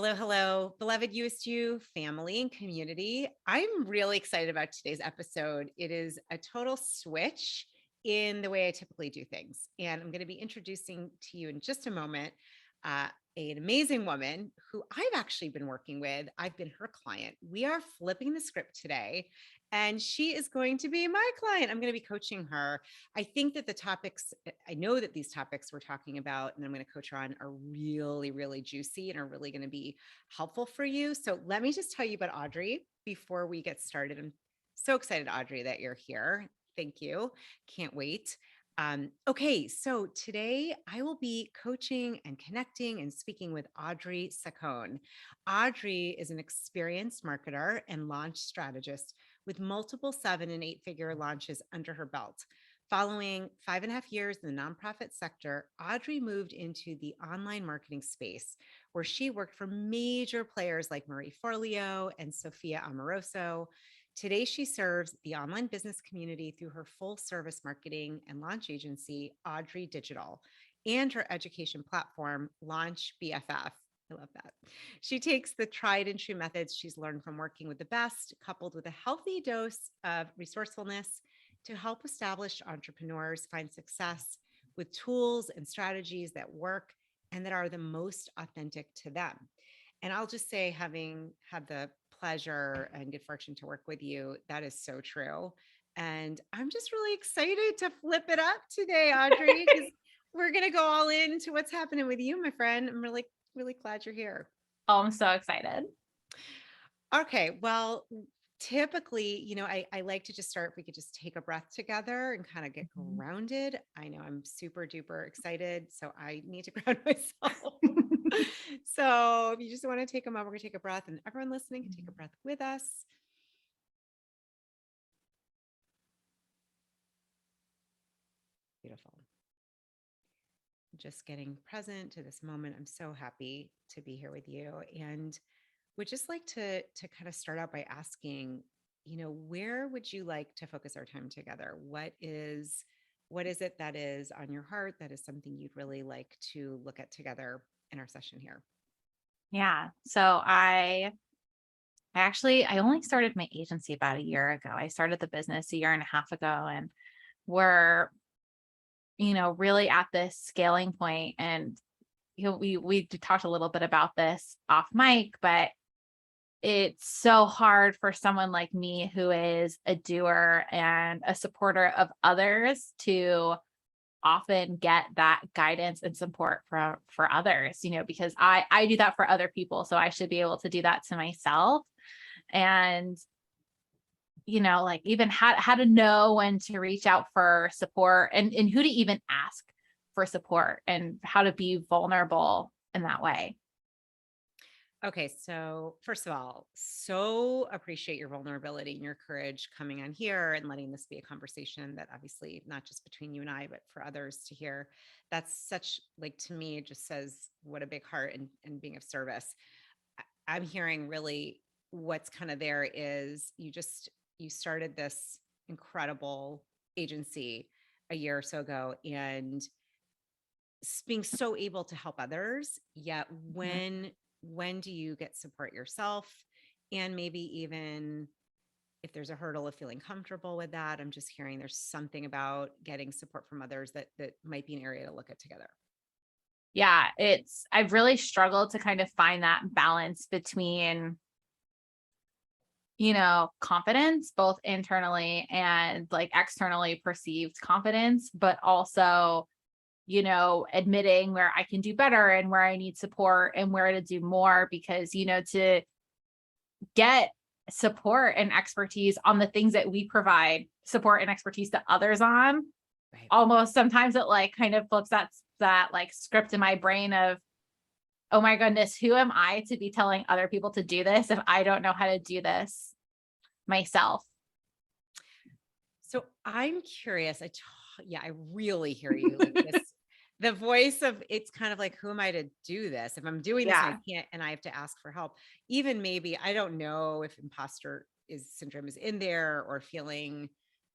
Hello, hello, beloved Youest You family and community. I'm really excited about today's episode. It is a total switch in the way I typically do things. And I'm going to be introducing to you in just a moment uh, an amazing woman who I've actually been working with. I've been her client. We are flipping the script today, and she is going to be my client. I'm going to be coaching her. I think that the topics, I know that these topics we're talking about, and I'm going to coach her on, are really, really juicy and are really going to be helpful for you. So let me just tell you about Audrey before we get started. I'm so excited, Audrey, that you're here. Thank you. Can't wait. Okay, so today I will be coaching and connecting and speaking with Audrey Saccone. Audrey is an experienced marketer and launch strategist with multiple 7 and 8-figure launches under her belt. Following 5.5 years in the nonprofit sector, Audrey moved into the online marketing space, where she worked for major players like Marie Forleo and Sophia Amoroso. Today, she serves the online business community through her full service marketing and launch agency, Audrey Digital, and her education platform, Launch BFF. I love that. She takes the tried and true methods she's learned from working with the best, coupled with a healthy dose of resourcefulness to help established entrepreneurs find success with tools and strategies that work and that are the most authentic to them. And I'll just say, having had the pleasure and good fortune to work with you, that is so true. And I'm just really excited to flip it up today, Audrey, because we're going to go all into what's happening with you, my friend. I'm really, really glad you're here. Oh, I'm so excited. Okay. Well, typically, I like to just start, if we could just take a breath together and kind of get grounded. I know I'm super duper excited, so I need to ground myself. So if you just want to take a moment, we're going to take a breath, and everyone listening can take a breath with us. Beautiful. Just getting present to this moment. I'm so happy to be here with you, and would just like to kind of start out by asking, where would you like to focus our time together? What is it that is on your heart, that is something you'd really like to look at together in our session here? Yeah. So I only started my agency about a year ago. I started the business a year and a half ago, and we're, really at this scaling point. And we talked a little bit about this off mic, but it's so hard for someone like me who is a doer and a supporter of others to often get that guidance and support for others, because I do that for other people, so I should be able to do that to myself. And like, even how to know when to reach out for support, and who to even ask for support, and how to be vulnerable in that way. Okay, so first of all, so appreciate your vulnerability and your courage coming on here and letting this be a conversation that, obviously, not just between you and I, but for others to hear. That's such, like, to me, it just says what a big heart and being of service. I'm hearing really what's kind of there is you started this incredible agency a year or so ago, and being so able to help others. Yet Mhm. when do you get support yourself? And maybe even if there's a hurdle of feeling comfortable with that, I'm just hearing there's something about getting support from others that might be an area to look at together. Yeah, I've really struggled to kind of find that balance between, confidence, both internally and like externally perceived confidence, but also, admitting where I can do better and where I need support and where to do more, because, to get support and expertise on the things that we provide support and expertise to others on, Right. almost sometimes it like kind of flips that like script in my brain of, oh my goodness, who am I to be telling other people to do this if I don't know how to do this myself? So I'm curious. Yeah, I really hear you. Like this, the voice of, it's kind of like, who am I to do this? If I'm doing this and I Yeah. can't, and I have to ask for help, even maybe, I don't know if imposter syndrome is in there, or feeling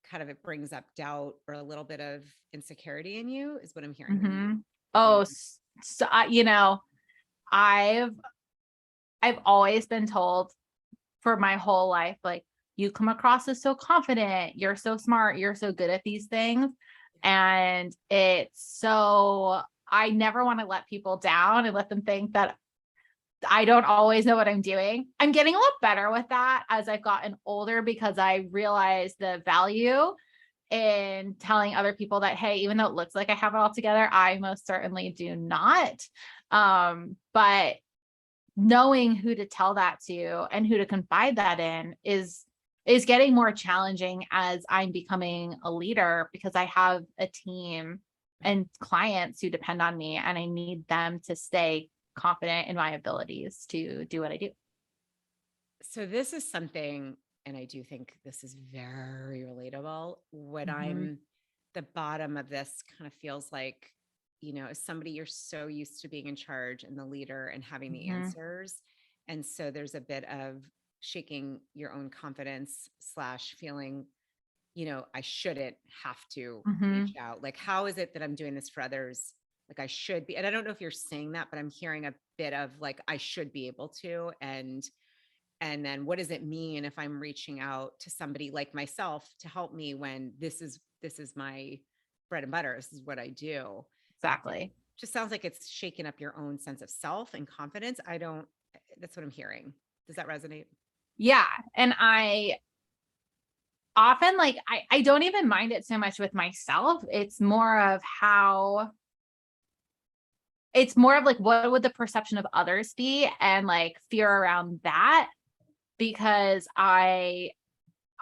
kind of, it brings up doubt or a little bit of insecurity in you, is what I'm hearing when you Hmm. when Oh, you so, I've I've always been told for my whole life, like, you come across as so confident, you're so smart, you're so good at these things. And I never want to let people down and let them think that I don't always know what I'm doing. I'm getting a lot better with that as I've gotten older, because I realize the value in telling other people that, hey, even though it looks like I have it all together, I most certainly do not. But knowing who to tell that to and who to confide that in is getting more challenging as I'm becoming a leader, because I have a team and clients who depend on me, and I need them to stay confident in my abilities to do what I do. So this is something, and I do think this is very relatable. When I'm the bottom of this, kind of feels like, as somebody, you're so used to being in charge and the leader and having the answers. And so there's a bit of shaking your own confidence / feeling, I shouldn't have to reach out. Like, how is it that I'm doing this for others? Like I should be. And I don't know if you're saying that, but I'm hearing a bit of like, I should be able to. And then what does it mean if I'm reaching out to somebody like myself to help me when this is my bread and butter? This is what I do. Exactly. Just sounds like it's shaking up your own sense of self and confidence. That's what I'm hearing. Does that resonate? Yeah. And I often, like, I don't even mind it so much with myself. It's more of like, what would the perception of others be, and like fear around that, because I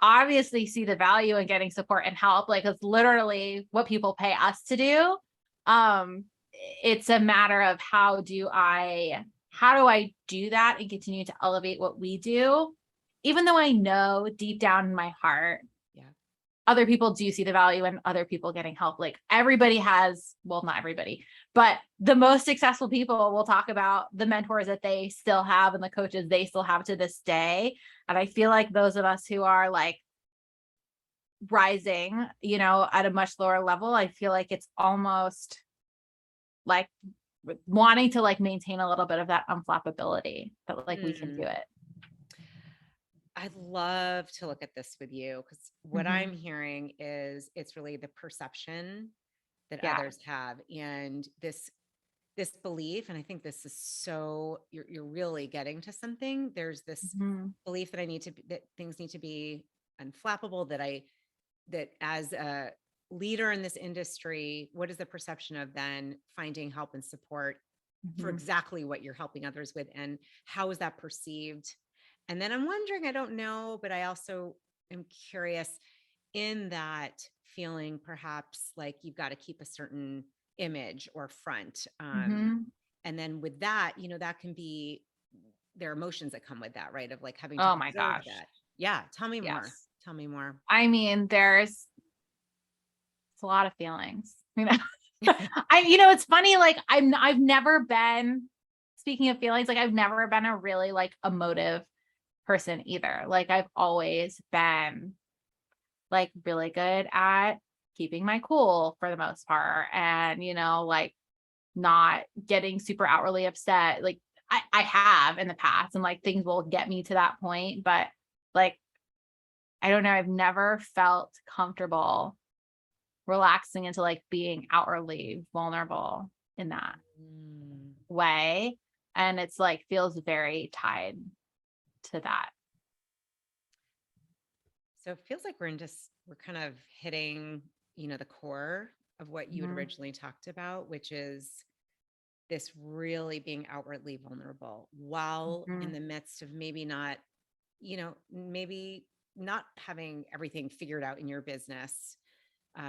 obviously see the value in getting support and help. Like, it's literally what people pay us to do. It's a matter of how do I do that and continue to elevate what we do, even though I know deep down in my heart, other people do see the value in other people getting help. Like, everybody has, well, not everybody, but the most successful people will talk about the mentors that they still have and the coaches they still have to this day. And I feel like those of us who are like rising, at a much lower level, I feel like it's almost like wanting to like maintain a little bit of that unflappability, that like we can do it. I'd love to look at this with you, because what I'm hearing is it's really the perception that others have, and this belief. And I think this is so you're really getting to something. There's this belief that that things need to be unflappable, that as a leader in this industry, what is the perception of then finding help and support for exactly what you're helping others with, and how is that perceived? And then I'm wondering, I don't know, but I also am curious, in that feeling perhaps like you've got to keep a certain image or front. And then with that, that can be, there are emotions that come with that, right? Of like having to Oh my preserve gosh. that. Yeah. Tell me more. Yes. Tell me more. I mean, it's a lot of feelings, it's funny. Like, I've never been, speaking of feelings, like I've never been a really like emotive person either. Like, I've always been like really good at keeping my cool for the most part, and like not getting super outwardly upset. Like, I have in the past, and like things will get me to that point, but like, I don't know, I've never felt comfortable relaxing into like being outwardly vulnerable in that way. And it's like feels very tied to that. So it feels like we're kind of hitting, the core of what you had originally talked about, which is this really being outwardly vulnerable while in the midst of maybe not, maybe not having everything figured out in your business.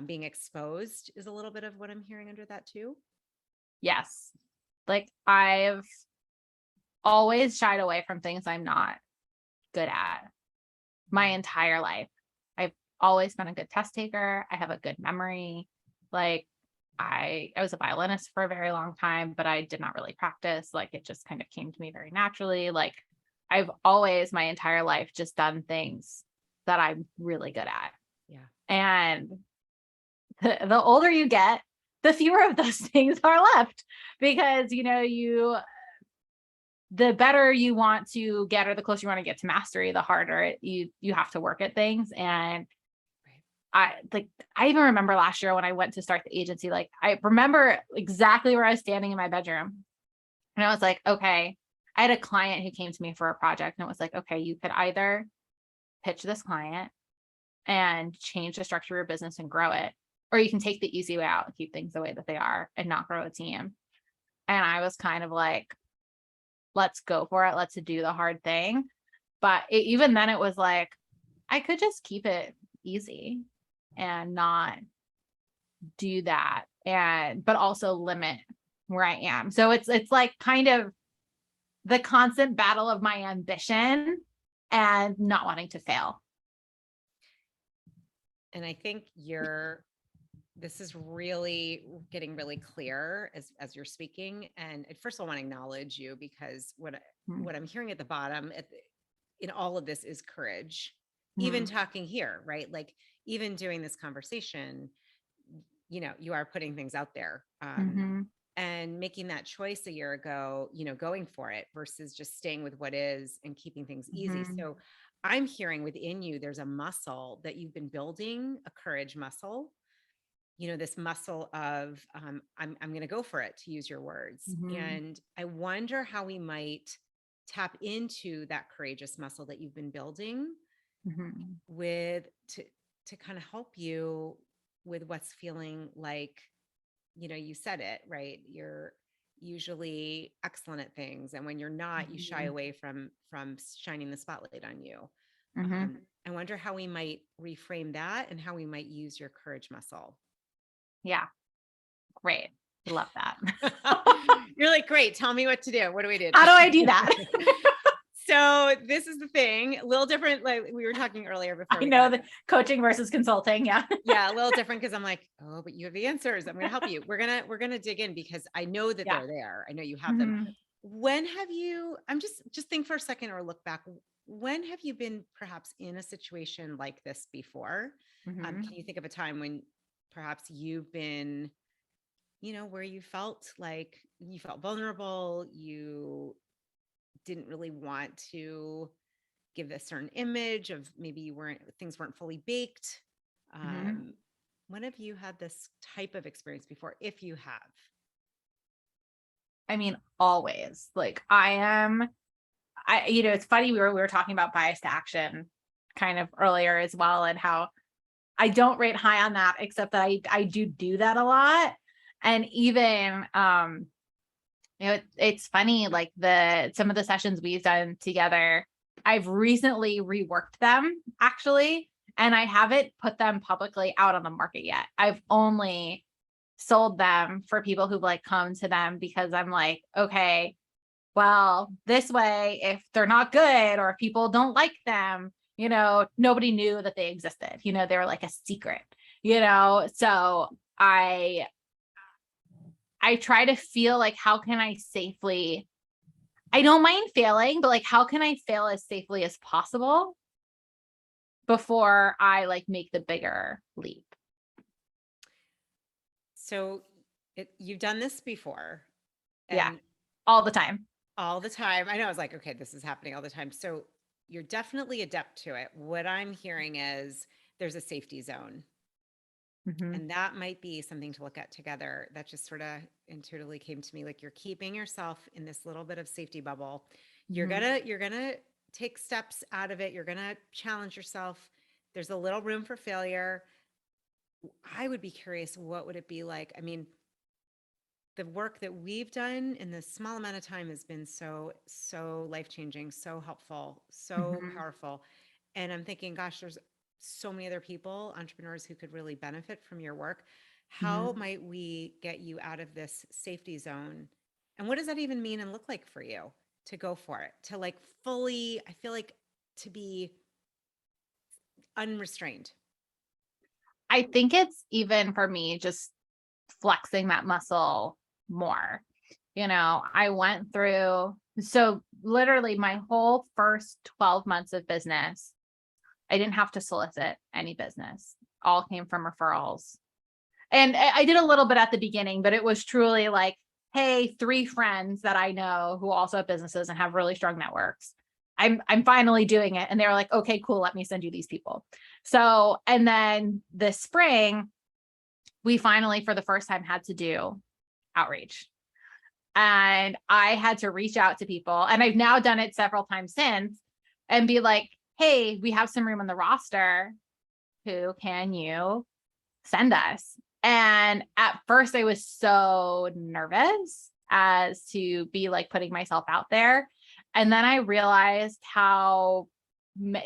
Being exposed is a little bit of what I'm hearing under that too. Yes. Like, I've always shied away from things I'm not good at my entire life. I've always been a good test taker. I have a good memory. Like, I was a violinist for a very long time, but I did not really practice. Like, it just kind of came to me very naturally. Like, I've always my entire life just done things that I'm really good at. Yeah. And the older you get, the fewer of those things are left, because the better you want to get, or the closer you want to get to mastery, the harder you have to work at things. And I even remember last year when I went to start the agency, like I remember exactly where I was standing in my bedroom. And I was like, okay, I had a client who came to me for a project, and it was like, okay, you could either pitch this client and change the structure of your business and grow it, or you can take the easy way out and keep things the way that they are and not grow a team. And I was kind of like, let's go for it. Let's do the hard thing. But even then it was like, I could just keep it easy and not do that, but also limit where I am. So it's like kind of the constant battle of my ambition and not wanting to fail. And I think this is really getting really clear as you're speaking. And first of all, I want to acknowledge you, because what I'm hearing at the bottom in all of this is courage. Even talking here, right? Like even doing this conversation, you are putting things out there, and making that choice a year ago, going for it versus just staying with what is and keeping things easy. So I'm hearing within you, there's a muscle that you've been building, a courage muscle, this muscle of, I'm going to go for it, to use your words. And I wonder how we might tap into that courageous muscle that you've been building to kind of help you with what's feeling like, you said it, right? You're usually excellent at things. And when you're not, you shy away from shining the spotlight on you. I wonder how we might reframe that and how we might use your courage muscle. Yeah. Great. Love that. You're like, great. Tell me what to do. What do we do? How do I do that? So this is the thing, a little different. Like we were talking earlier before. I know the coaching versus consulting. Yeah. Yeah. A little different. Cause I'm like, oh, but you have the answers. I'm going to help you. We're going to dig in because I know that they're there. I know you have them. When have you, I'm just think for a second or look back. When have you been perhaps in a situation like this before? Can you think of a time when perhaps you've been, where you felt like you felt vulnerable, you didn't really want to give a certain image of, maybe things weren't fully baked. When have you had this type of experience before, if you have? I mean, always. Like it's funny, we were talking about bias to action kind of earlier as well, and how I don't rate high on that, except that I do that a lot. And even it's funny, like some of the sessions we've done together, I've recently reworked them actually, and I haven't put them publicly out on the market yet. I've only sold them for people who've like come to them because I'm like, okay, well, this way, if they're not good or if people don't like them, nobody knew that they existed. They were like a secret, so I try to feel like, how can I safely, I don't mind failing, but like, how can I fail as safely as possible before I like make the bigger leap? So you've done this before. Yeah. All the time. All the time. I know. I was like, okay, this is happening all the time. So you're definitely adept to it. What I'm hearing is there's a safety zone. And that might be something to look at together. That just sort of intuitively came to me. Like you're keeping yourself in this little bit of safety bubble. You're gonna take steps out of it. You're gonna challenge yourself. There's a little room for failure. I would be curious, what would it be like? I mean, the work that we've done in this small amount of time has been so life-changing, so helpful, so powerful. And I'm thinking, gosh, there's so many other people, entrepreneurs, who could really benefit from your work. How might we get you out of this safety zone? And what does that even mean and look like for you to go for it? To like fully, I feel like, to be unrestrained. I think it's even for me just flexing that muscle more. I went through, so literally my whole first 12 months of business, I didn't have to solicit any business. All came from referrals. And I did a little bit at the beginning, but it was truly like, hey, 3 friends that I know who also have businesses and have really strong networks. I'm finally doing it. And they were like, okay, cool. Let me send you these people. So, and then this spring, we finally, for the first time, had to do outreach. And I had to reach out to people. And I've now done it several times since and be like, hey, we have some room on the roster. Who can you send us? And at first I was so nervous as to be like putting myself out there. And then I realized how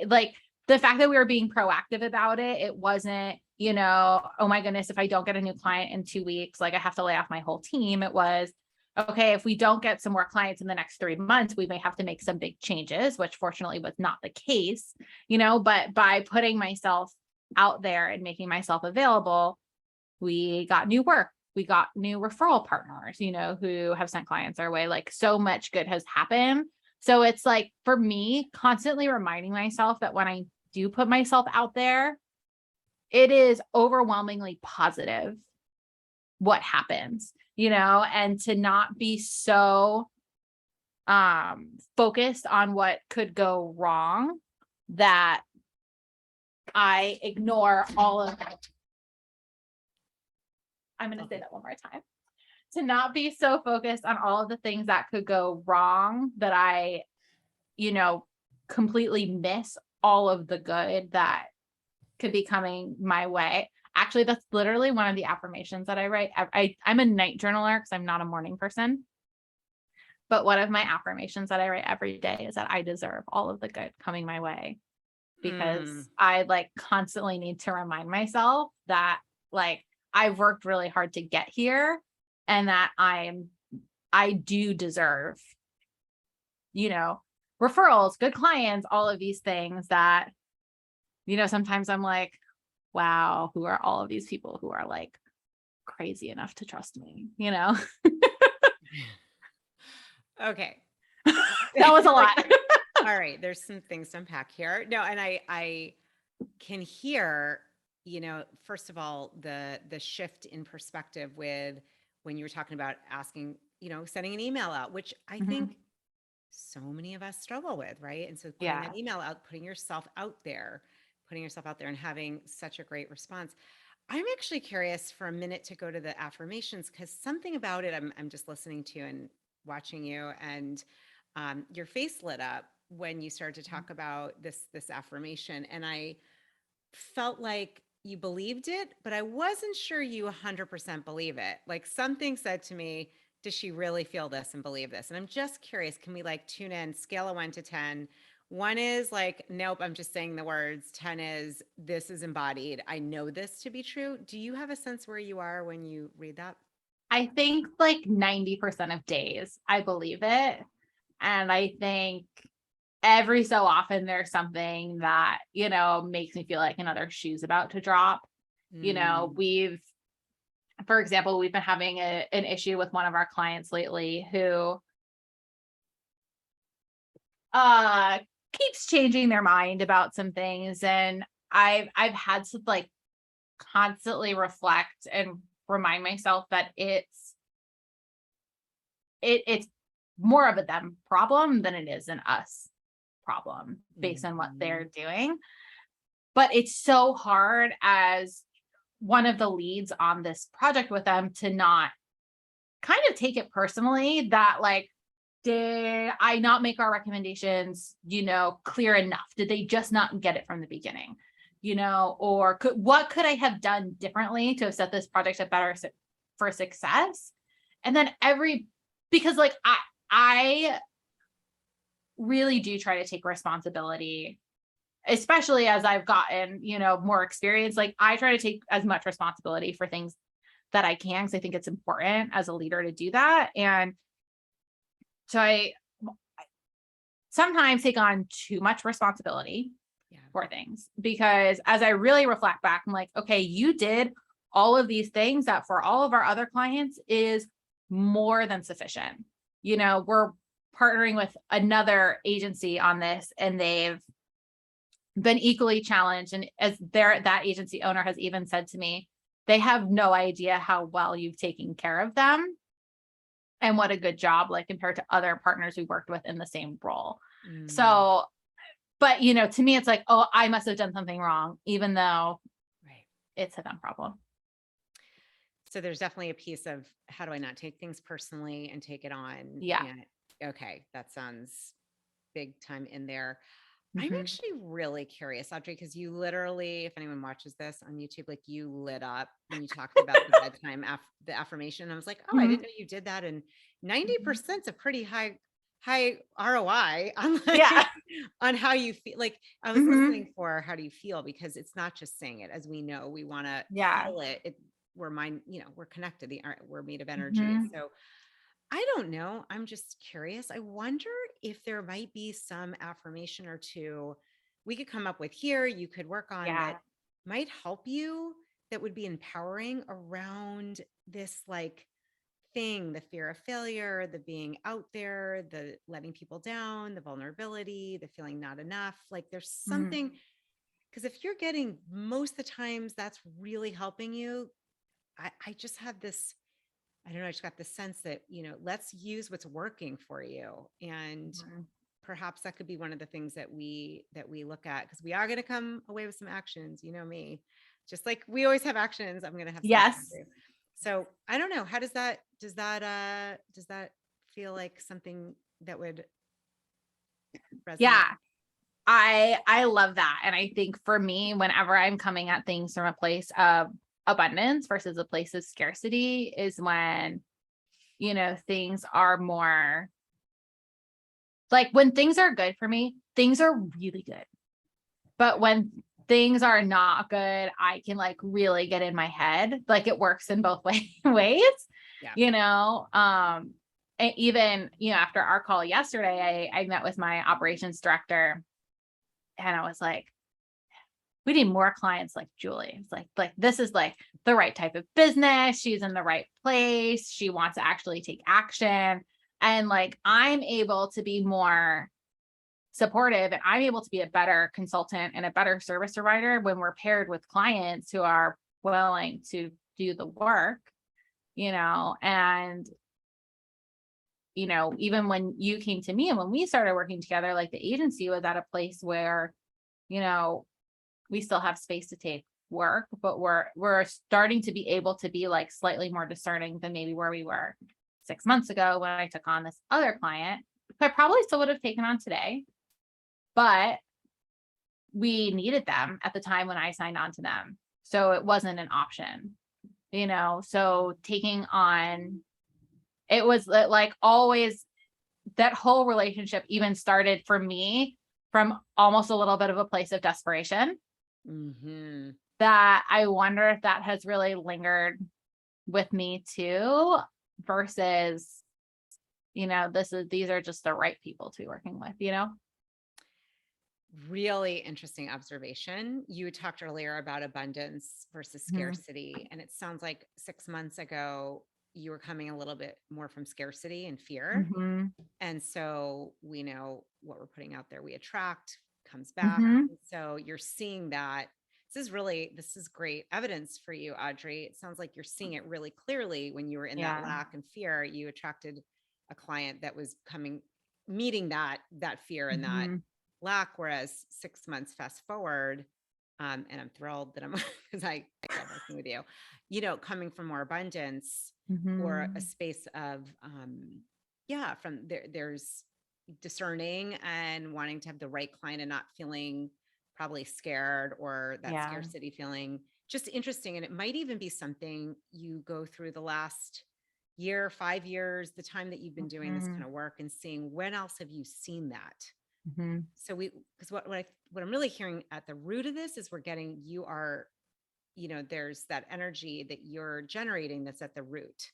like the fact that we were being proactive about it, it wasn't, oh my goodness, if I don't get a new client in 2 weeks, like I have to lay off my whole team. It was, okay, if we don't get some more clients in the next 3 months, we may have to make some big changes, which fortunately was not the case, but by putting myself out there and making myself available, we got new work. We got new referral partners, who have sent clients our way. Like so much good has happened. So it's like, for me, constantly reminding myself that when I do put myself out there, it is overwhelmingly positive what happens, and to not be so focused on what could go wrong that I ignore all of it. I'm going to say that one more time. To not be so focused on all of the things that could go wrong that I, completely miss all of the good that could be coming my way. Actually, that's literally one of the affirmations that I write. I'm a night journaler because I'm not a morning person. But one of my affirmations that I write every day is that I deserve all of the good coming my way, because I like constantly need to remind myself that like I've worked really hard to get here and that I do deserve, referrals, good clients, all of these things that, sometimes I'm like, wow, who are all of these people who are like crazy enough to trust me, Okay. That was a lot. All right. There's some things to unpack here. No, and I can hear, first of all, the shift in perspective with when you were talking about asking, sending an email out, which I think so many of us struggle with, right? And so putting that email out, putting yourself out there and having such a great response. I'm actually curious for a minute to go to the affirmations, because something about it, I'm just listening to and watching you, and your face lit up when you started to talk about this affirmation, and I felt like you believed it, but I wasn't sure you 100% believe it. Like something said to me, does she really feel this and believe this? And I'm just curious, can we like tune in, scale of 1 to 10? 1 is like, nope, I'm just saying the words. 10 is, this is embodied. I know this to be true. Do you have a sense where you are when you read that? I think like 90% of days I believe it. And I think every so often there's something that, makes me feel like another shoe's about to drop. For example, we've been having an issue with one of our clients lately who keeps changing their mind about some things. And I've had to like constantly reflect and remind myself that it's more of a them problem than it is an us problem based on what they're doing. But it's so hard as one of the leads on this project with them to not kind of take it personally that like, did I not make our recommendations, clear enough? Did they just not get it from the beginning? Or what could I have done differently to have set this project up better for success? And then because like I really do try to take responsibility, especially as I've gotten, more experience. Like I try to take as much responsibility for things that I can, because I think it's important as a leader to do that. And so I sometimes take on too much responsibility for things, because as I really reflect back, I'm like, okay, you did all of these things that for all of our other clients is more than sufficient. We're partnering with another agency on this, and they've been equally challenged. And as that agency owner has even said to me, they have no idea how well you've taken care of them. and what a good job, like compared to other partners we worked with in the same role. Mm, So, but to me, it's like, oh, I must have done something wrong, even though right. it's a them problem. So there's definitely a piece of how do I not take things personally and take it on? Yeah. And okay, that sounds big time in there. I'm Mm-hmm. actually really curious, Audrey, because you literally, if anyone watches this on YouTube, like you lit up when you talked about the bedtime, the affirmation. I was like, oh, I didn't know you did that. And 90% is a pretty high ROI on Yeah. like, on how you feel. Like I was Mm-hmm. listening for how do you feel? Because it's not just saying it, as we know, we want to Yeah. feel it. We're mind, we're connected. We're made of energy. Mm-hmm. So I don't know. I'm just curious. I wonder if there might be some affirmation or two we could come up with here, you could work on that Yeah. might help you, that would be empowering around this like thing, the fear of failure, the being out there, the letting people down, the vulnerability, the feeling not enough. Like there's Mm-hmm. something, because if you're getting most of the times that's really helping you, I just have this, I don't know, I just got the sense that, let's use what's working for you. And perhaps that could be one of the things that we look at, because we are going to come away with some actions, me. Just like we always have actions, I'm going to have some for Yes. you. So I don't know. How does that feel like something that would resonate? Yeah. I love that. And I think for me, whenever I'm coming at things from a place of abundance versus a place of scarcity is when, things are more like when things are good for me, things are really good. But when things are not good, I can like really get in my head. Like it works in both ways, Yeah. And even, after our call yesterday, I met with my operations director and I was like, we need more clients like Julie. It's like this is like the right type of business. She's in the right place. She wants to actually take action. And like I'm able to be more supportive and I'm able to be a better consultant and a better service provider when we're paired with clients who are willing to do the work, and even when you came to me and when we started working together, like the agency was at a place where, you know, we still have space to take work, but we're starting to be able to be like slightly more discerning than maybe where we were 6 months ago when I took on this other client, who I probably still would have taken on today, but we needed them at the time when I signed on to them. So it wasn't an option, so taking on, it was like always, that whole relationship even started for me from almost a little bit of a place of desperation. Mm-hmm. That I wonder if that has really lingered with me too, versus, these are just the right people to be working with. Really interesting observation. You talked earlier about abundance versus Mm-hmm. scarcity, and it sounds like 6 months ago you were coming a little bit more from scarcity and fear. Mm-hmm. And so we know what we're putting out there, we attract, comes back. Mm-hmm. And so you're seeing that. This is great evidence for you, Audrey. It sounds like you're seeing it really clearly. When you were in that Yeah. lack and fear, you attracted a client that was meeting that fear and that Mm-hmm. lack. Whereas 6 months fast forward, and I'm thrilled that I'm because I love working with you, coming from more abundance or a Mm-hmm. space of from there's discerning and wanting to have the right client and not feeling probably scared or that Yeah. scarcity feeling. Just interesting. And it might even be something you go through the last year, 5 years, the time that you've been doing this Mm-hmm. kind of work, and seeing when else have you seen that. Mm-hmm. So because what I'm really hearing at the root of this is there's that energy that you're generating that's at the root,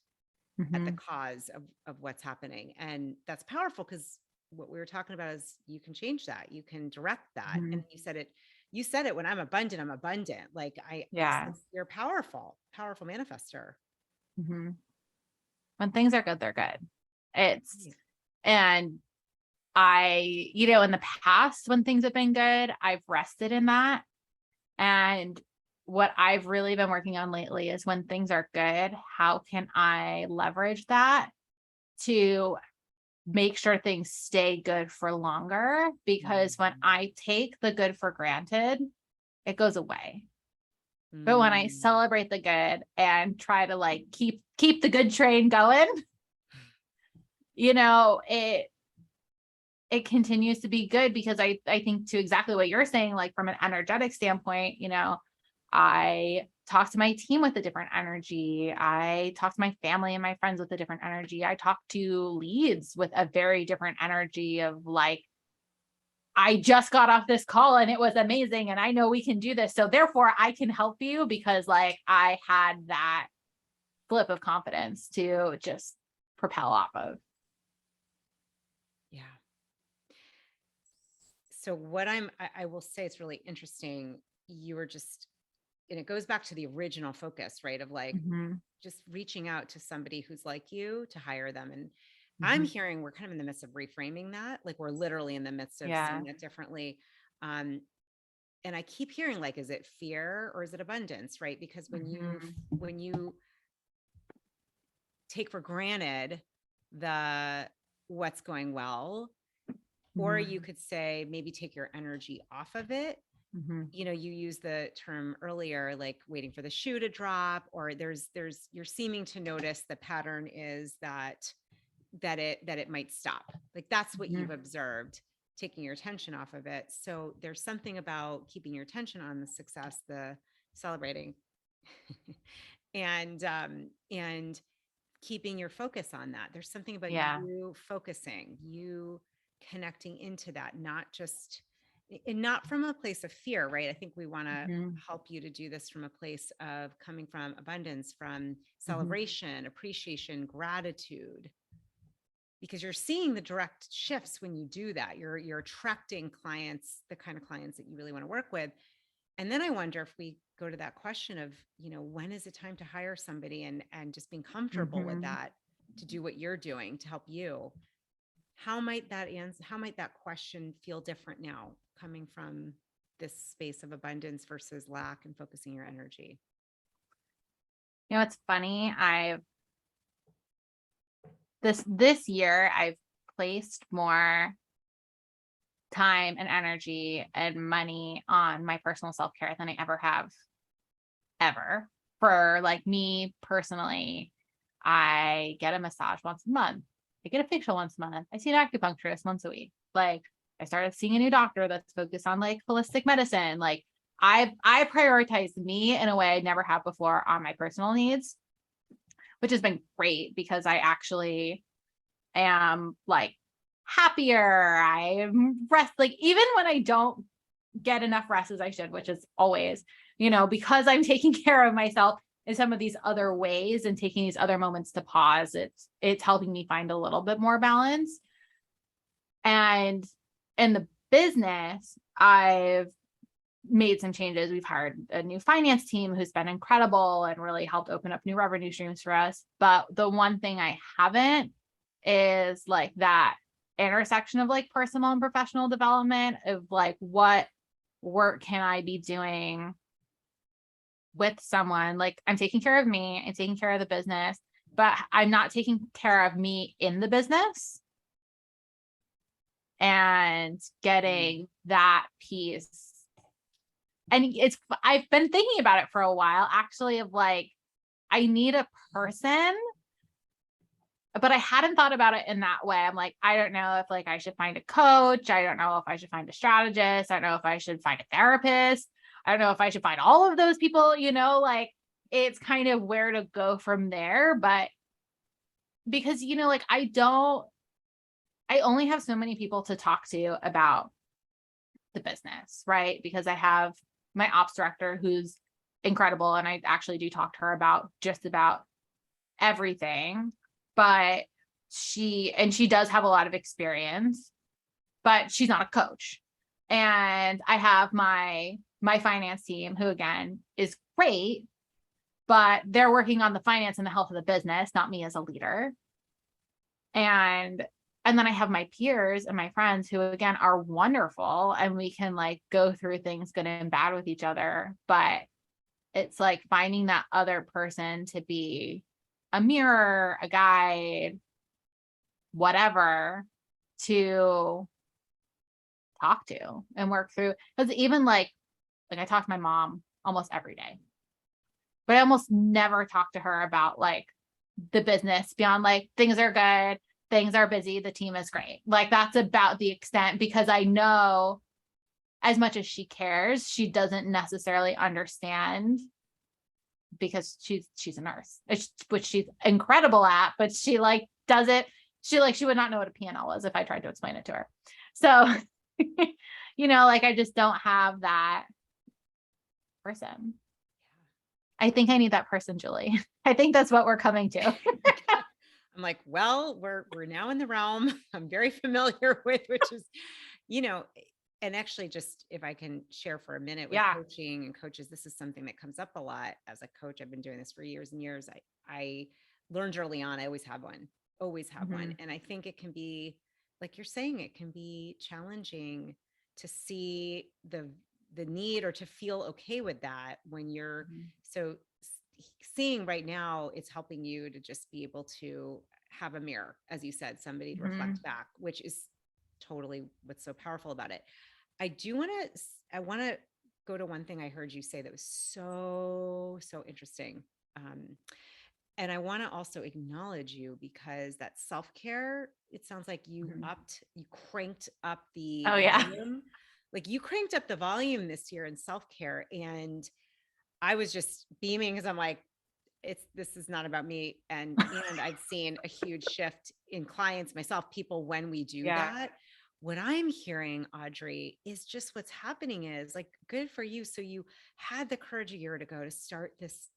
at the Mm-hmm. cause of what's happening. And that's powerful, because what we were talking about is you can change that, you can direct that. Mm-hmm. And you said it when I'm abundant. Like Yeah. you're a powerful manifester. Mm-hmm. When things are good, they're good. It's, Right. and in the past, when things have been good, I've rested in that. And what I've really been working on lately is when things are good, how can I leverage that to make sure things stay good for longer, because when I take the good for granted, it goes away. But when I celebrate the good and try to like keep the good train going, it continues to be good, because I think, to exactly what you're saying, like from an energetic standpoint, I talk to my team with a different energy. I talk to my family and my friends with a different energy. I talk to leads with a very different energy of like, I just got off this call and it was amazing, and I know we can do this. So therefore I can help you, because like I had that flip of confidence to just propel off of. Yeah. So I will say it's really interesting. You were just, and it goes back to the original focus, right? Of like just reaching out to somebody who's like you to hire them. And I'm hearing we're kind of in the midst of reframing that. Like we're literally in the midst of seeing that differently. And I keep hearing like, is it fear or is it abundance? Right? Because when you take for granted what's going well, or you could say maybe take your energy off of it. You use the term earlier, like waiting for the shoe to drop, or you're seeming to notice the pattern is that it might stop. Like that's what you've observed, taking your attention off of it. So there's something about keeping your attention on the success, the celebrating, and keeping your focus on that. There's something about you focusing, you connecting into that, not from a place of fear, right? I think we want to help you to do this from a place of coming from abundance, from celebration, appreciation, gratitude, because you're seeing the direct shifts when you do that. You're attracting clients, the kind of clients that you really want to work with. And then I wonder if we go to that question of, when is it time to hire somebody, and just being comfortable with that, to do what you're doing to help you. How might that question feel different now, coming from this space of abundance versus lack, and focusing your energy? It's funny. This year I've placed more time and energy and money on my personal self-care than I ever have, ever. For like me personally, I get a massage once a month. I get a facial once a month. I see an acupuncturist once a week. Like I started seeing a new doctor that's focused on like holistic medicine. Like I prioritize me in a way I never have before on my personal needs, which has been great, because I actually am like happier. I'm rest, like even when I don't get enough rest as I should, which is always, because I'm taking care of myself in some of these other ways and taking these other moments to pause, it's helping me find a little bit more balance. And in the business, I've made some changes. We've hired a new finance team who's been incredible and really helped open up new revenue streams for us. But the one thing I haven't is like that intersection of like personal and professional development, of like, what work can I be doing with someone? Like I'm taking care of me and taking care of the business, but I'm not taking care of me in the business and getting that piece. And I've been thinking about it for a while, actually, of like, I need a person, but I hadn't thought about it in that way. I'm like, I don't know if like I should find a coach. I don't know if I should find a strategist. I don't know if I should find a therapist. I don't know if I should find all of those people, like it's kind of where to go from there. But because, like I only have so many people to talk to about the business, right? Because I have my ops director who's incredible, and I actually do talk to her about just about everything. But she does have a lot of experience, but she's not a coach. And I have my finance team, who again is great, but they're working on the finance and the health of the business, not me as a leader. And then I have my peers and my friends who again are wonderful, and we can like go through things good and bad with each other. But it's like finding that other person to be a mirror, a guide, whatever to talk to and work through. Because even like I talk to my mom almost every day, but I almost never talk to her about like the business beyond like things are good, things are busy, the team is great. Like that's about the extent, because I know as much as she cares, she doesn't necessarily understand, because she's a nurse, which she's incredible at, but she like does it. She would not know what a piano was if I tried to explain it to her. So, like I just don't have that person. I think I need that person, Julie. I think that's what we're coming to. I'm like, well, we're now in the realm I'm very familiar with, which is, and actually just if I can share for a minute with coaching and coaches, this is something that comes up a lot as a coach. I've been doing this for years and years. I learned early on, I always have one. And I think it can be, like you're saying, it can be challenging to see the need or to feel okay with that when you're so seeing right now. It's helping you to just be able to have a mirror, as you said, somebody to reflect back, which is totally what's so powerful about it. I want to go to one thing I heard you say that was so interesting. And I want to also acknowledge you, because that self-care, it sounds like you cranked up the volume. Like you cranked up the volume this year in self-care. And I was just beaming because I'm like, this is not about me. And I've seen a huge shift in clients, myself, people, when we do that. What I'm hearing, Audrey, is just what's happening is like, good for you. So you had the courage a year ago to start this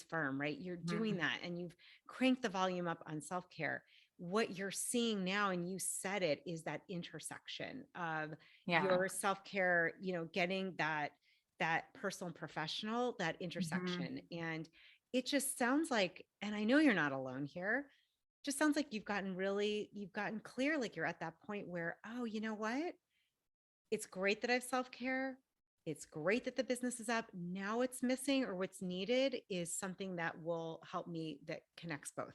firm, right? You're doing that, and you've cranked the volume up on self-care. What you're seeing now, and you said it, is that intersection of your self-care, getting that personal and professional, that intersection. And it just sounds like, and I know you're not alone here, just sounds like you've gotten clear, like you're at that point where, oh, you know what? It's great that I have self-care. It's great that the business is up. Now what's missing or what's needed is something that will help me, that connects both.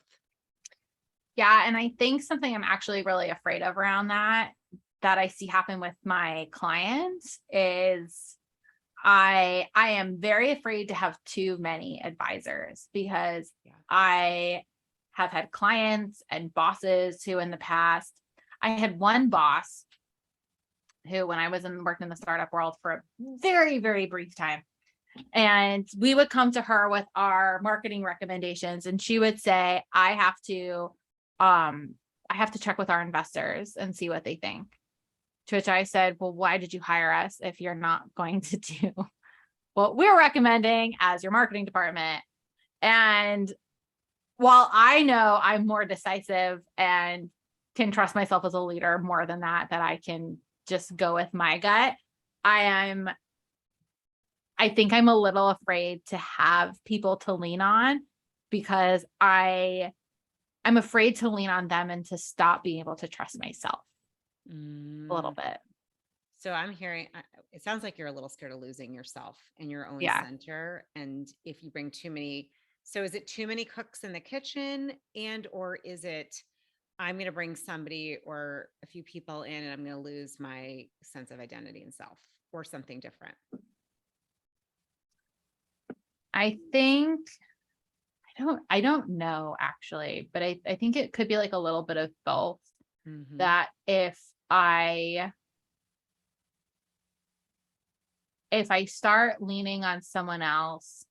Yeah. And I think something I'm actually really afraid of around that I see happen with my clients is I am very afraid to have too many advisors, because I have had clients and bosses who in the past, I had one boss who, when I was working in the startup world for a very, very brief time, and we would come to her with our marketing recommendations, and she would say, I have to check with our investors and see what they think. To which I said, well, why did you hire us if you're not going to do what we're recommending as your marketing department? And while I know I'm more decisive and can trust myself as a leader more than that I can just go with my gut, I think I'm a little afraid to have people to lean on, because I'm afraid to lean on them and to stop being able to trust myself a little bit. So I'm hearing, it sounds like you're a little scared of losing yourself in your own center. And if you bring too many, so is it too many cooks in the kitchen, or is it, I'm going to bring somebody or a few people in and I'm going to lose my sense of identity and self, or something different? I think, I don't know actually, but I think it could be like a little bit of both. That if I start leaning on someone else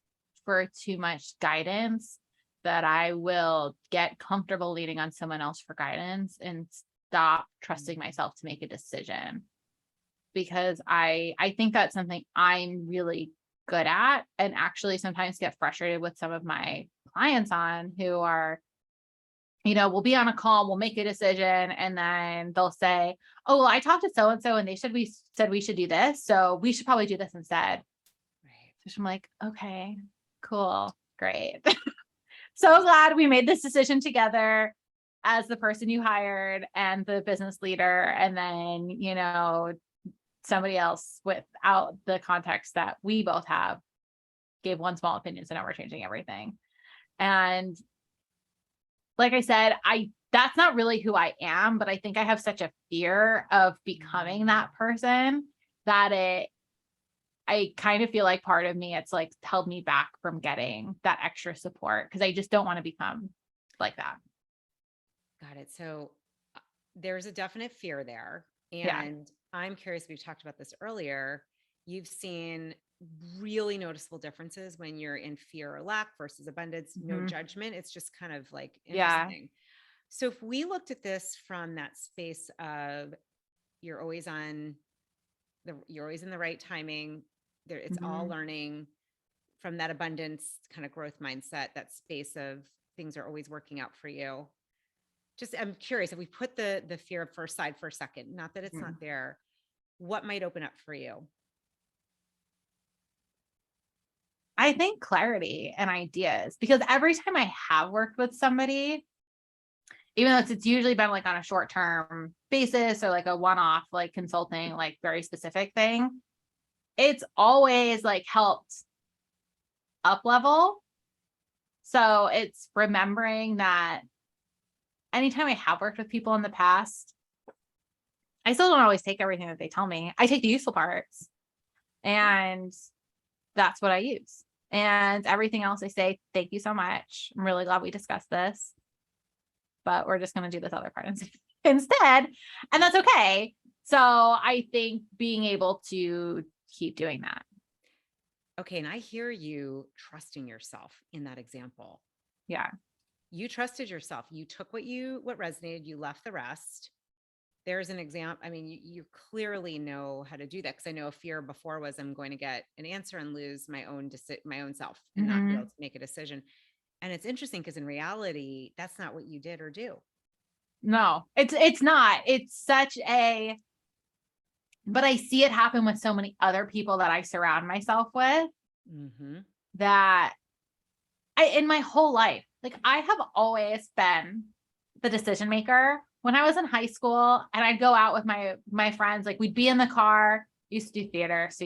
for too much guidance, that I will get comfortable leaning on someone else for guidance and stop trusting myself to make a decision. Because I think that's something I'm really good at, and actually sometimes get frustrated with some of my clients on, who are, we'll be on a call, we'll make a decision, and then they'll say, oh, well, I talked to so-and-so and we said we should do this, so we should probably do this instead. Right. So I'm like, okay, cool, great. So glad we made this decision together as the person you hired and the business leader. And then, somebody else without the context that we both have gave one small opinion. So now we're changing everything. And like I said, that's not really who I am, but I think I have such a fear of becoming that person that I kind of feel like part of me, it's like held me back from getting that extra support because I just don't want to become like that. Got it. So there's a definite fear there. Yeah. And I'm curious, we talked about this earlier. You've seen really noticeable differences when you're in fear or lack versus abundance, no Mhm. judgment. It's just kind of like Yeah. interesting. So if we looked at this from that space of you're always you're always in the right timing, there it's all Mhm. learning from that abundance kind of growth mindset, that space of things are always working out for you. Just I'm curious if we put the fear of first side for a second, not that it's not Mhm. there, what might open up for you? I think clarity and ideas, because every time I have worked with somebody, even though it's usually been like on a short term basis or like a one off, like consulting, like very specific thing, it's always like helped up level. So it's remembering that anytime I have worked with people in the past, I still don't always take everything that they tell me. I take the useful parts and that's what I use. And everything else I say, thank you so much. I'm really glad we discussed this, but we're just going to do this other part instead. And that's okay. So I think being able to keep doing that. Okay, and I hear you trusting yourself in that example. Yeah. You trusted yourself. You took what resonated, you left the rest. There's an example. I mean, you clearly know how to do that, because I know a fear before was I'm going to get an answer and lose my own self and not be able Mm-hmm. to make a decision. And it's interesting because in reality, that's not what you did or do. No, it's not. It's such a, but I see it happen with so many other people that I surround myself with Mm-hmm. that in my whole life, like I have always been the decision maker. When I was in high school and I'd go out with my friends, like we'd be in the car, used to do theater. So,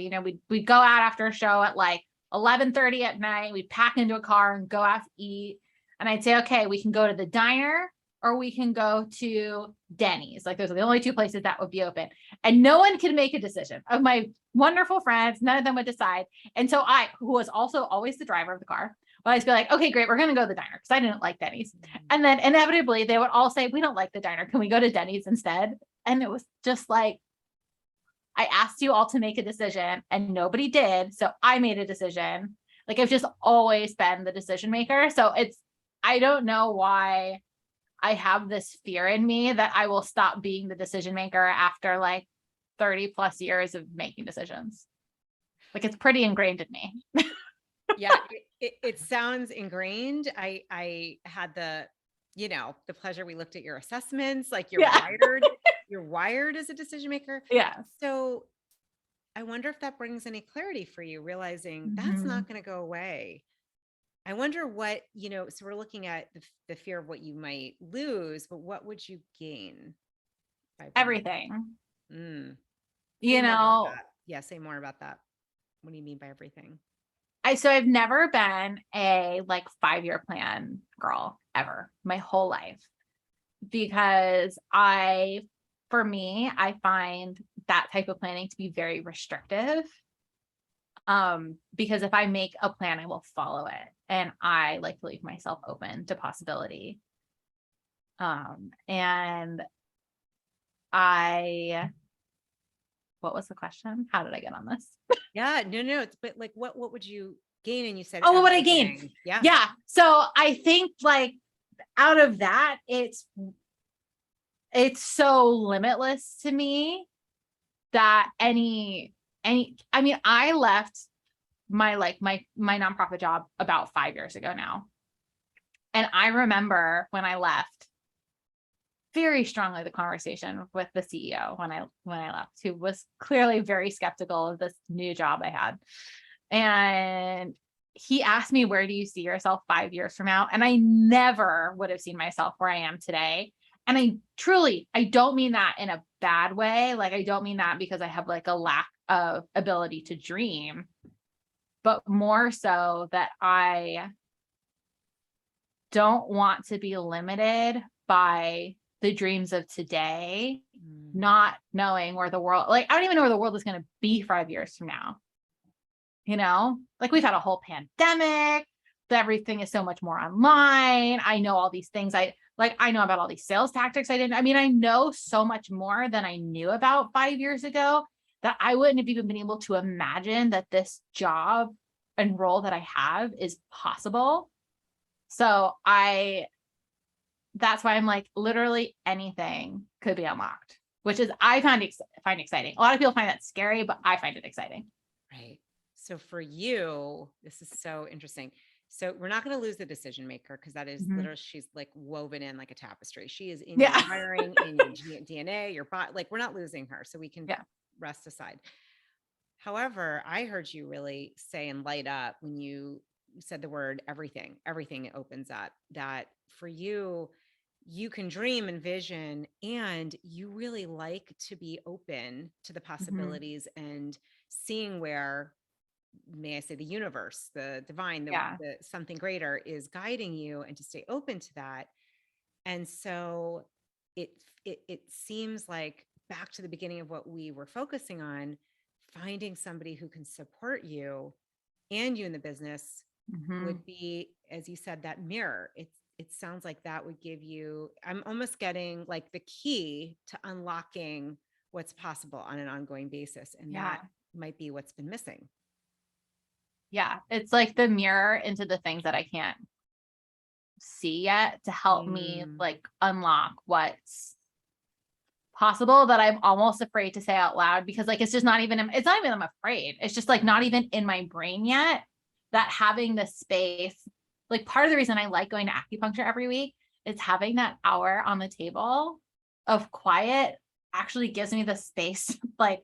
we'd go out after a show at like 11:30 at night. We'd pack into a car and go out to eat. And I'd say, okay, we can go to the diner or we can go to Denny's. Like those are the only two places that would be open. And no one could make a decision. Of my wonderful friends, none of them would decide. And so I, who was also always the driver of the car, would always be like, okay, great, we're going to go to the diner because I didn't like Denny's. And then inevitably they would all say, we don't like the diner. Can we go to Denny's instead? And it was just like, I asked you all to make a decision and nobody did. So I made a decision. Like I've just always been the decision maker. So I don't know why I have this fear in me that I will stop being the decision maker after like 30 plus years of making decisions. Like it's pretty ingrained in me. Yeah, it sounds ingrained. I had the pleasure. We looked at your assessments, like Yeah. you're wired as a decision maker. Yeah. So I wonder if that brings any clarity for you, realizing that's Mm-hmm. not going to go away. I wonder what, so we're looking at the fear of what you might lose, but what would you gain by bringing Everything. Mm. Say You more about know, that. Yeah, say more about that. What do you mean by everything? I've never been a like 5-year plan girl ever my whole life because for me, I find that type of planning to be very restrictive. Because if I make a plan, I will follow it and I like to leave myself open to possibility. And what was the question? How did I get on this? Yeah, no, but like what would you gain? And you said Oh, what would I gain? everything. Yeah. Yeah. So I think like out of that, it's so limitless to me that I mean, I left my nonprofit job about 5 years ago now. And I remember when I left very strongly the conversation with the CEO when I left, who was clearly very skeptical of this new job I had. And he asked me, where do you see yourself 5 years from now? And I never would have seen myself where I am today. And I don't mean that in a bad way. Like, I don't mean that because I have like a lack of ability to dream, but more so that I don't want to be limited by the dreams of today, Mm. not knowing where the world, like, I don't even know where the world is going to be 5 years from now. Like we've had a whole pandemic, everything is so much more online. I know all these things. I know about all these sales tactics. I know so much more than I knew about 5 years ago, that I wouldn't have even been able to imagine that this job and role that I have is possible. So that's why I'm like, literally anything could be unlocked, which is, I find exciting. A lot of people find that scary, but I find it exciting. Right. So for you, this is so interesting. So we're not going to lose the decision maker, because that is literally, she's like woven in like a tapestry. She is in your wiring, in your DNA, your body. Like, we're not losing her, so we can rest aside. However, I heard you really say and light up when you said the word everything. Everything opens up. That for you, you can dream and vision, and you really like to be open to the possibilities and seeing where, may I say, the universe, the divine, the something greater is guiding you, and to stay open to that. And so it seems like, back to the beginning of what we were focusing on, finding somebody who can support you and you in the business would be, as you said, that mirror. It sounds like that would give you, I'm almost getting like the key to unlocking what's possible on an ongoing basis. And that might be what's been missing. Yeah. It's like the mirror into the things that I can't see yet, to help me like unlock what's possible, that I'm almost afraid to say out loud, because like, it's not even I'm afraid. It's just like not even in my brain yet, that having the space, like part of the reason I like going to acupuncture every week is having that hour on the table of quiet actually gives me the space to like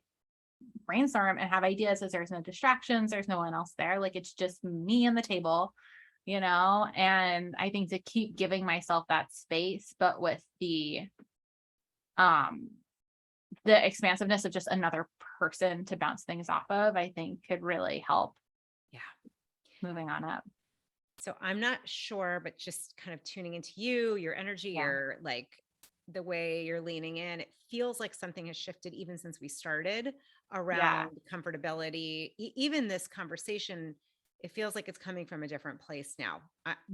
brainstorm and have ideas, as there's no distractions, there's no one else there. Like, it's just me and the table, and I think to keep giving myself that space, but with the expansiveness of just another person to bounce things off of, I think could really help. Yeah. Moving on up. So I'm not sure, but just kind of tuning into you, your energy, your like the way you're leaning in, it feels like something has shifted even since we started around comfortability. Even this conversation, it feels like it's coming from a different place now.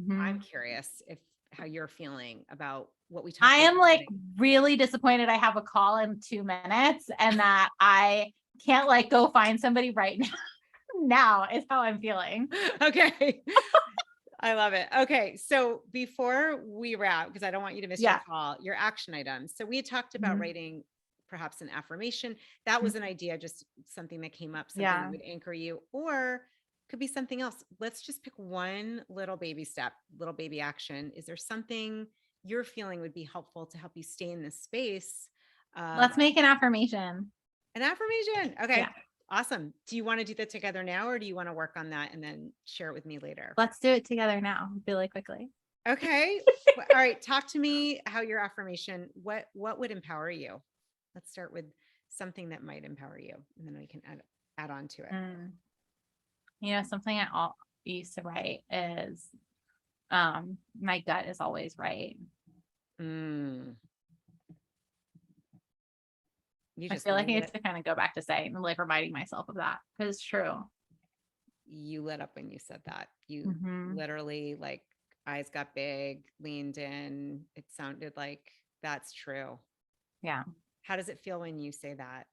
I'm curious how you're feeling about what we talked about. I am like really disappointed I have a call in 2 minutes and that I can't like go find somebody right now. Now is how I'm feeling. Okay. I love it. Okay. So before we wrap, because I don't want you to miss your call, your action items. So we had talked about writing perhaps an affirmation. That was an idea, just something that came up, something that would anchor you, or could be something else. Let's just pick one little baby step, little baby action. Is there something you're feeling would be helpful to help you stay in this space? Let's make an affirmation. An affirmation. Okay. Yeah. Awesome. Do you want to do that together now, or do you want to work on that and then share it with me later? Let's do it together now, really quickly. Okay. All right. Talk to me how your affirmation, what would empower you? Let's start with something that might empower you, and then we can add on to it. Something I used to write is, my gut is always right. I feel like I need to kind of go back to saying, like, reminding myself of that, because it's true. You lit up when you said that. You literally, like, eyes got big, leaned in. It sounded like that's true. Yeah. How does it feel when you say that?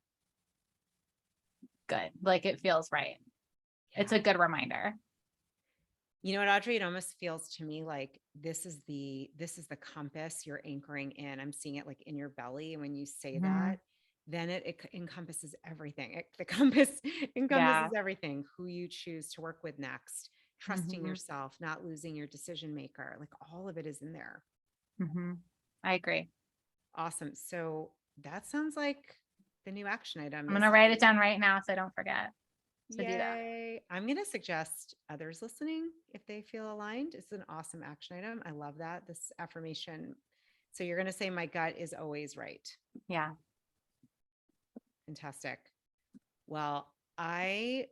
Good. Like, it feels right. Yeah. It's a good reminder. You know what, Audrey? It almost feels to me like this is the compass you're anchoring in. I'm seeing it like in your belly. And when you say that, then it encompasses everything. The compass encompasses everything. Who you choose to work with next, trusting yourself, not losing your decision maker. Like, all of it is in there. I agree. Awesome. So that sounds like the new action item. I'm going to write it down right now so I don't forget to do that. I'm going to suggest others listening, if they feel aligned. It's an awesome action item. I love that. This affirmation. So you're going to say, my gut is always right. Yeah. Fantastic. Well, I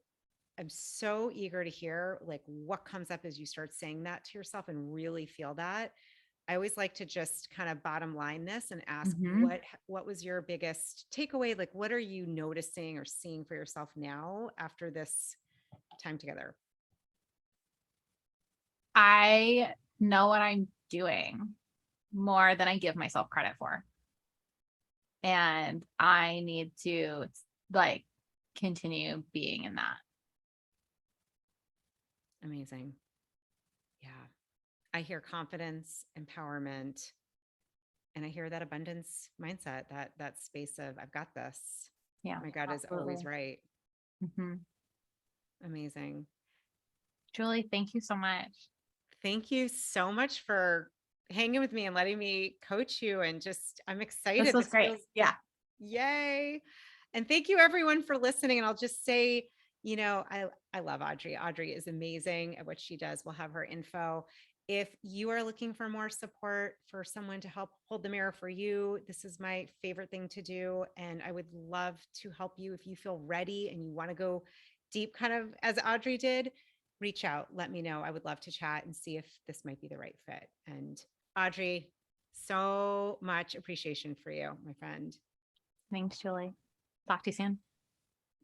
am so eager to hear like what comes up as you start saying that to yourself and really feel that. I always like to just kind of bottom line this and ask Mhm. what was your biggest takeaway? Like, what are you noticing or seeing for yourself now after this time together? I know what I'm doing more than I give myself credit for. And I need to like continue being in that. Amazing. Yeah. I hear confidence, empowerment, and I hear that abundance mindset, that space of I've got this. Yeah, My God is always absolutely. right. Mhm. Amazing. Julie, thank you so much. Thank you so much for hanging with me and letting me coach you. And just, I'm This excited. was This great. feels Yeah. yay. And thank you everyone for listening. And I'll just say, I love Audrey. Audrey is amazing at what she does. We'll have her info. If you are looking for more support for someone to help hold the mirror for you, this is my favorite thing to do. And I would love to help you if you feel ready and you want to go deep, kind of as Audrey did. Reach out, let me know. I would love to chat and see if this might be the right fit. And Audrey, so much appreciation for you, my friend. Thanks, Julie. Talk to you soon.